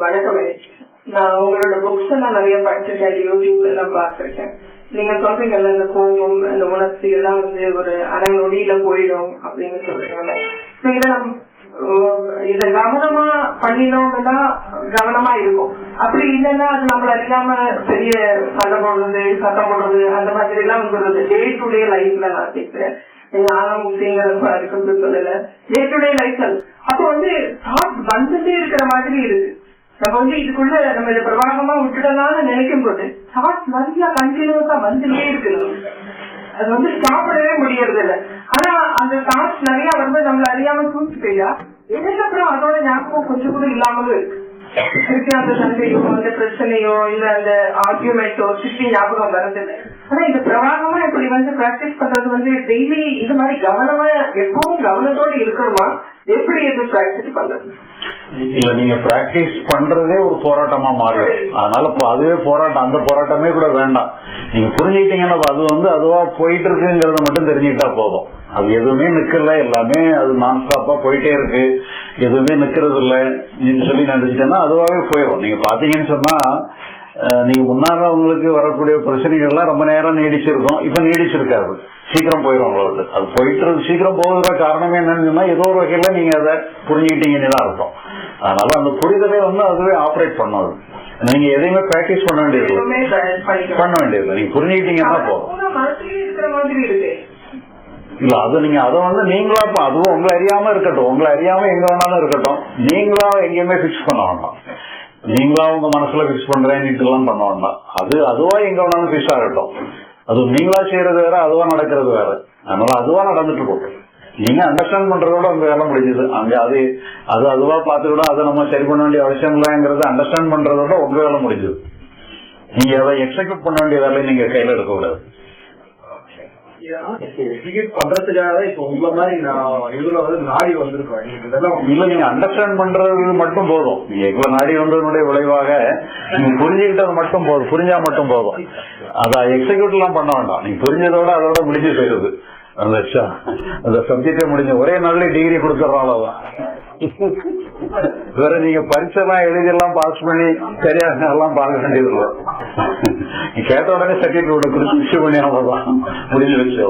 வணக்கம். நான் உங்களோட புக்ஸ் எல்லாம் நிறைய படிச்சிருக்கேன், யூடியூப் எல்லாம் பார்த்திருக்கேன். நீங்க சொல்றீங்கல்ல இந்த கோபம், இந்த உணர்ச்சி எல்லாம் ஒரு அரை நொடியில போயிடும் அப்படின்னு சொல்றீங்கல்ல. இத கவனமா பண்ணினோம்னா கவனமா இருக்கும். அப்படி இல்லைன்னா அது நம்மள அறியாம பெரிய சண்டை போடுறது, சத்தம் போடுறது, அந்த மாதிரி எல்லாம் வந்துடுறது. டே டு டே லைஃப்ல நான் கேட்கிறேன், சொல்லல டே டு டே லைஃப்ல அப்ப தாட் வந்துட்டே இருக்கிற மாதிரி இருக்கு. நம்ம இதுக்குள்ள நம்ம இதை பிரபாகமா விட்டுடலாம்னு நினைக்கும் போது தாட் நிறைய கண்டினியூஸா வந்துட்டே இருக்கு. அது சாப்பிடவே முடியறது இல்லை. ஆனா அந்த தாட்ஸ் நிறைய நம்மள அறியாம தூக்கிட்டா இதுக்கப்புறம் அதோட ஞாபகம் கொஞ்சம் கூட இல்லாமலும் இருக்கு. அந்த சண்டையோ அந்த பிரச்சனையோ இல்ல அந்த ஆர்கியூமெண்டோ திருப்பி ஞாபகம் வரதில்லை. ஆனா இந்த பிரவாகமா இப்படி பிராக்டிஸ் பண்றது டெய்லி இது மாதிரி கவனமா எப்பவும் கவனத்தோடு இருக்கணுமா? எப்படி இது பிராக்டிஸ் பண்றது? இல்ல, நீங்க பிராக்டிஸ் பண்றதே ஒரு போராட்டமா மாறிடும். அதனால அதுவே போராட்டம், அந்த போராட்டமே கூட வேண்டாம். நீங்க புரிஞ்சுக்கிட்டீங்கன்னா அது அதுவா போயிட்டு இருக்குங்கிறத மட்டும் தெரிஞ்சுக்கிட்டா போதும். அது எதுவுமே நிக்கல, எல்லாமே அது நான் ஸ்டாப்பா போயிட்டே இருக்கு, எதுவுமே நிக்கிறது இல்லைன்னு சொல்லி நினைச்சிட்டேன்னா அதுவாகவே போயிடும். நீங்க பாத்தீங்கன்னு சொன்னா நீங்க முன்னால உங்களுக்கு வரக்கூடிய பிரச்சனைகள்லாம் ரொம்ப நேரம் நீடிச்சிருக்கும், இப்ப நீடிச்சிருக்காது, சீக்கிரம் போயிடும் உங்களோட. அது போயிட்டு சீக்கிரம் போகிற காரணமே என்னன்னு சொன்னா ஏதோ ஒரு வகையில நீங்க அதை புரிஞ்சுக்கிட்டீங்கன்னு தான் அர்த்தம். அதனால அந்த புரிதலை அதுவே ஆப்ரேட் பண்ணாது. நீங்க எதையுமே பிராக்டிஸ் பண்ண வேண்டியது நீங்க புரிஞ்சுக்கிட்டீங்கன்னா போதும். இல்ல, அது நீங்க அதை நீங்களா அதுவும் உங்களை அறியாம இருக்கட்டும், உங்களை அறியாம எங்க வேணாலும் இருக்கட்டும், நீங்களா எங்கேயுமே பிக்ஸ் பண்ண வேண்டாம். நீங்களா உங்க மனசுல பிக்ஸ் பண்றேன்னு எல்லாம் பண்ண வேண்டாம். அது அதுவா எங்க வேணாலும் பிக்ஸ் ஆகட்டும். அது நீங்களா செய்யறது வேற, அதுவா நடக்கிறது வேற. அதனால அதுவா நடந்துட்டு போகும். நீங்க அண்டர்ஸ்டாண்ட் பண்றதோட உங்க வேலை முடிஞ்சது. அங்க அது அதுவா பாத்துக்கிடும், அதை நம்ம சரி பண்ண வேண்டிய அவசியம் இல்லைங்கிறத அண்டர்ஸ்டாண்ட் பண்றதோட உங்க வேலை முடிஞ்சது. நீங்க அதை எக்ஸிக்யூட் பண்ண வேண்டிய வேலையை நீங்க கையில எடுக்க கூடாது. இல்ல, நீங்க அண்டர்ஸ்டாண்ட் பண்றது மட்டும் போதும். நீங்க எவ்வளவு நாடி வந்ததனுடைய விளைவாக நீங்க புரிஞ்சுக்கிட்டது மட்டும் போதும், புரிஞ்சா மட்டும் போதும். அதை எக்ஸிக்யூட் எல்லாம் பண்ண வேண்டாம். நீங்க புரிஞ்சதோட அதோட முடிஞ்சு போயிருது. அந்த சப்ஜெக்டே முடிஞ்ச ஒரே நாள்ல டிகிரி கொடுத்துறாங்க. வேற நீங்க பரீட்சைலாம் எழுதியெல்லாம் பாஸ் பண்ணி சரியாக எல்லாம் பார்க்க வேண்டியது இல்லை. கேட்ட உடனே சர்டிபிகேட் கொடுத்து இஷ்யூ பண்ணி அவ்வளவுதான் முடிஞ்சு வச்சு.